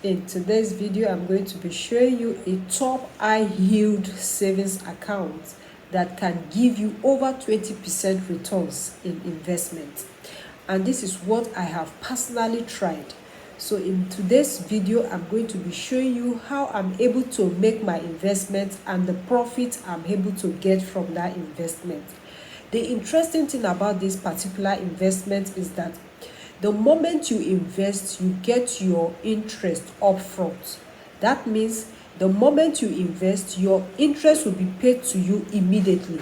In today's video, I'm going to be showing you a top high yield savings account that can give you over 20% returns in investment. And this is what I have personally tried. So in today's video, I'm going to be showing you how I'm able to make my investment and the profit I'm able to get from that investment. The interesting thing about this particular investment is that the moment you invest, you get your interest upfront. That means the moment you invest, your interest will be paid to you immediately.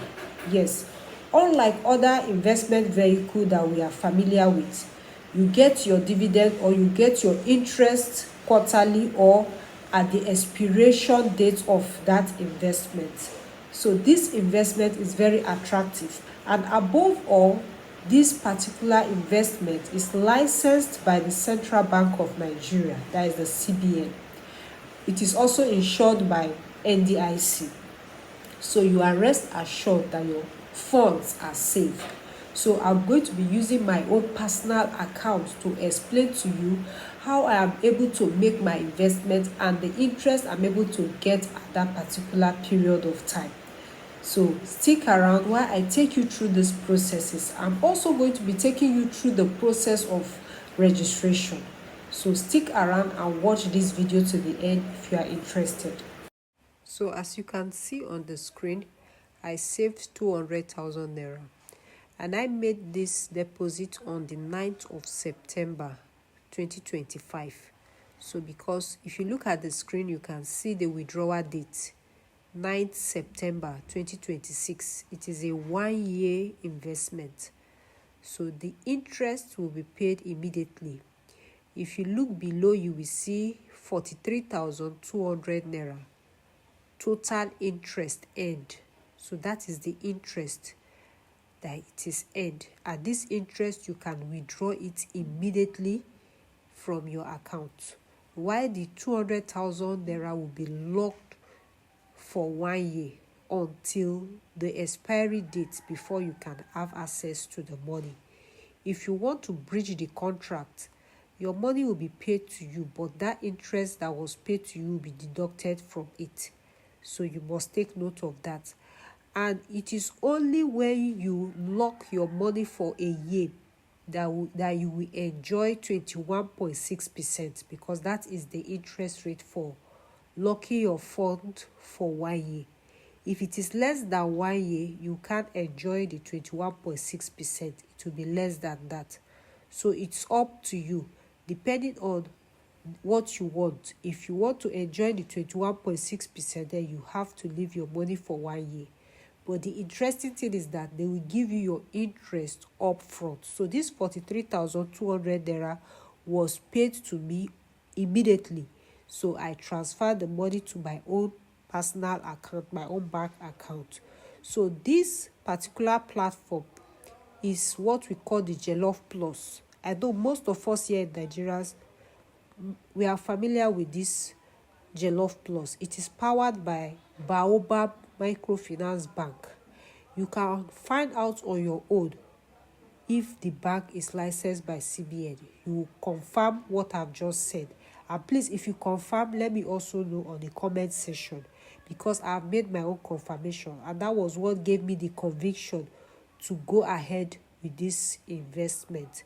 Yes, unlike other investment vehicles that we are familiar with, you get your dividend or you get your interest quarterly or at the expiration date of that investment. So this investment is very attractive, and above all, this particular investment is licensed by the Central Bank of Nigeria, that is the CBN. It is also insured by NDIC. So you are rest assured that your funds are safe. So I'm going to be using my own personal account to explain to you how I am able to make my investment and the interest I'm able to get at that particular period of time. So stick around while I take you through these processes. I'm also going to be taking you through the process of registration. So stick around and watch this video to the end if you are interested. So as you can see on the screen, I saved 200,000 naira. And I made this deposit on the 9th of September 2025. So because if you look at the screen, you can see the withdrawal date. 9th September 2026. It is a 1-year investment. So the interest will be paid immediately. If you look below, you will see 43,200 naira. Total interest earned. So that is the interest that it is earned. At this interest, you can withdraw it immediately from your account. While the 200,000 naira will be locked for 1 year until the expiry date before you can have access to the money. If you want to breach the contract, your money will be paid to you, but that interest that was paid to you will be deducted from it. So you must take note of that. And it is only when you lock your money for a year that you will enjoy 21.6%, because that is the interest rate for locking your fund for 1 year. If it is less than 1 year, you can't enjoy the 21.6%. It will be less than that. So it's up to you, depending on what you want. If you want to enjoy the 21.6%, then you have to leave your money for 1 year. But the interesting thing is that they will give you your interest up front. So this 43,200 naira was paid to me immediately. So I transferred the money to my own personal account, my own bank account. So this particular platform is what we call the Jollof Plus. I know most of us here in Nigeria, we are familiar with this Jollof Plus. It is powered by Baobab Microfinance Bank. You can find out on your own if the bank is licensed by CBN. You will confirm what I've just said. And please, if you confirm, let me also know on the comment section, because I've made my own confirmation, and that was what gave me the conviction to go ahead with this investment.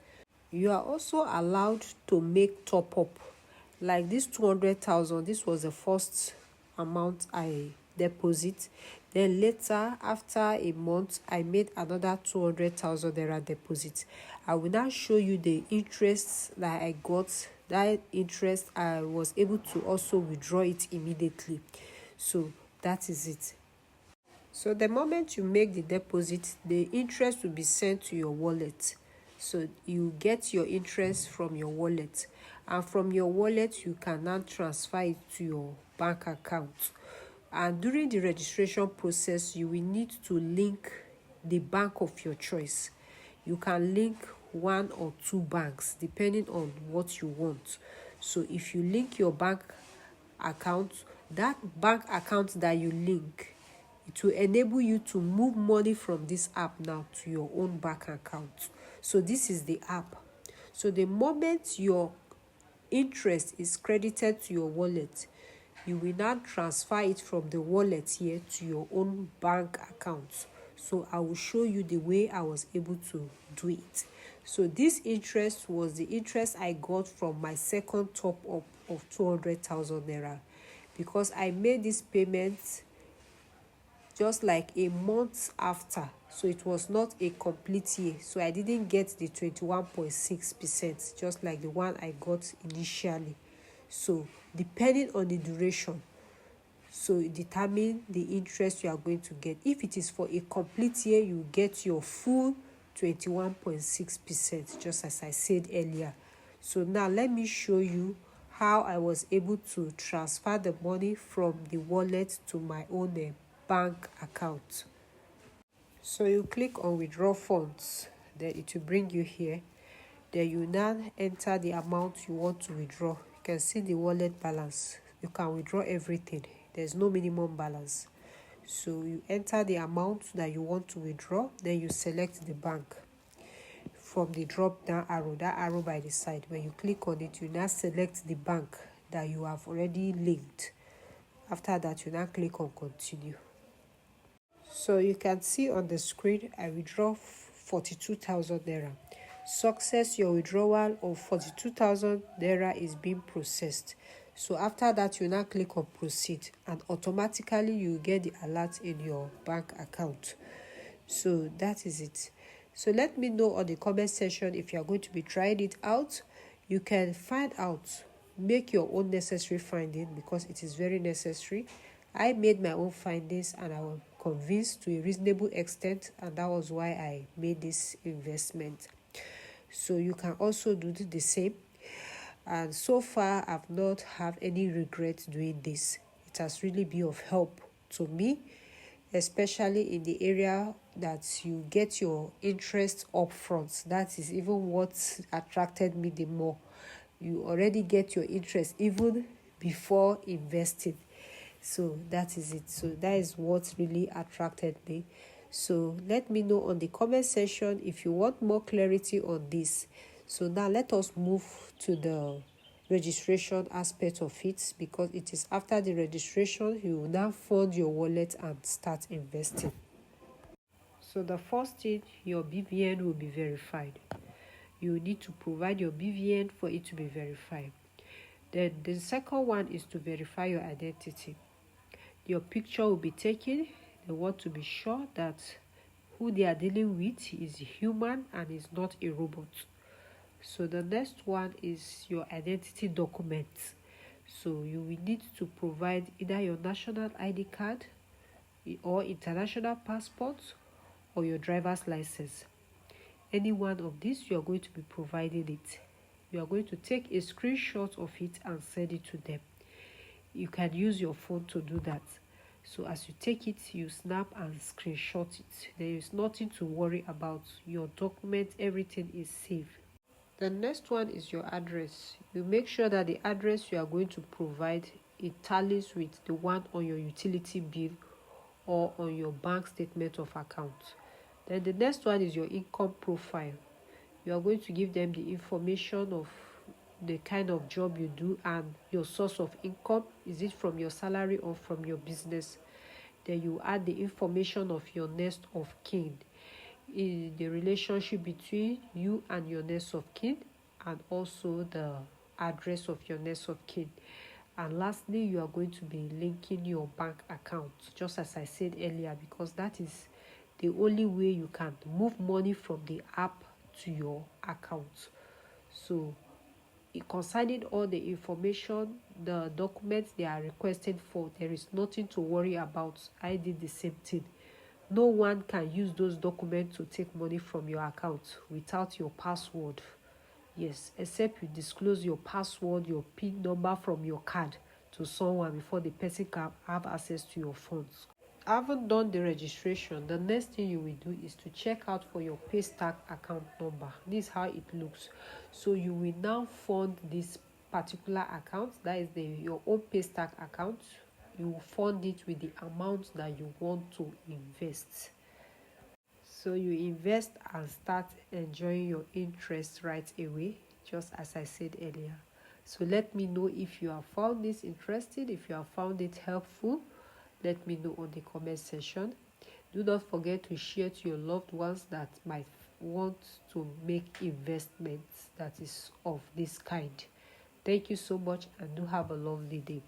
You are also allowed to make top up. Like this 200,000, this was the first amount I deposit. Then later, after a month, I made another 200,000 naira deposit. I will now show you the interest that I got. That interest, I was able to also withdraw it immediately. So that is it. So the moment you make the deposit, the interest will be sent to your wallet. So you get your interest from your wallet, and from your wallet you can now transfer it to your bank account. And during the registration process, you will need to link the bank of your choice. You can link 1 or 2 banks depending on what you want. So if you link your bank account, that bank account that you link, it will enable you to move money from this app now to your own bank account. So this is the app. So the moment your interest is credited to your wallet, you will now transfer it from the wallet here to your own bank account. So I will show you the way I was able to do it. So this interest was the interest I got from my second top up of 200,000 naira, because I made this payment just like a month after, so it was not a complete year, so I didn't get the 21.6%, just like the one I got initially. So depending on the duration, so determine the interest you are going to get. If it is for a complete year, you get your full 21.6%, just as I said earlier. So now let me show you how I was able to transfer the money from the wallet to my own bank account. So you click on withdraw funds, then it will bring you here. Then you now enter the amount you want to withdraw. You can see the wallet balance. You can withdraw everything. There's no minimum balance. So you enter the amount that you want to withdraw, then you select the bank from the drop down arrow, that arrow by the side. When you click on it, you now select the bank that you have already linked. After that, you now click on continue. So you can see on the screen, I withdraw 42,000 naira. Success, your withdrawal of 42,000 naira is being processed. So after that, you now click on proceed, and automatically you get the alert in your bank account. So that is it. So let me know on the comment section if you are going to be trying it out. You can find out, make your own necessary finding, because it is very necessary. I made my own findings and I was convinced to a reasonable extent, and that was why I made this investment. So you can also do the same. And so far, I've not have any regret doing this. It has really been of help to me, especially in the area that you get your interest up front. That is even what attracted me the more. You already get your interest even before investing. So that is it. So that is what really attracted me. So let me know on the comment section if you want more clarity on this. So now let us move to the registration aspect of it, because it is after the registration you will now fund your wallet and start investing. So the first thing, your BVN will be verified. You need to provide your BVN for it to be verified. Then the second one is to verify your identity. Your picture will be taken. They want to be sure that who they are dealing with is human and is not a robot. So the next one is your identity documents. So you will need to provide either your national ID card or international passport or your driver's license. Any one of these, you are going to be providing it. You are going to take a screenshot of it and send it to them. You can use your phone to do that. So as you take it, you snap and screenshot it. There is nothing to worry about. Your document, everything is safe. The next one is your address. You make sure that the address you are going to provide, it tallies with the one on your utility bill or on your bank statement of account. Then the next one is your income profile. You are going to give them the information of the kind of job you do and your source of income. Is it from your salary or from your business? Then you add the information of your next of kin, in the relationship between you and your next of kin, and also the address of your next of kin. And lastly, you are going to be linking your bank account, just as I said earlier, because that is the only way you can move money from the app to your account. So concerning all the information, the documents they are requesting for, there is nothing to worry about. I did the same thing. No one can use those documents to take money from your account without your password. Yes, except you disclose your password, your PIN number from your card to someone before the person can have access to your funds. Having done the registration, the next thing you will do is to check out for your paystack account number. This is how it looks. So you will now fund this particular account, that is your own paystack account. You will fund it with the amount that you want to invest. So you invest and start enjoying your interest right away, just as I said earlier. So let me know if you have found this interesting, if you have found it helpful. Let me know on the comment section. Do not forget to share to your loved ones that might want to make investments that is of this kind. Thank you so much, and do have a lovely day.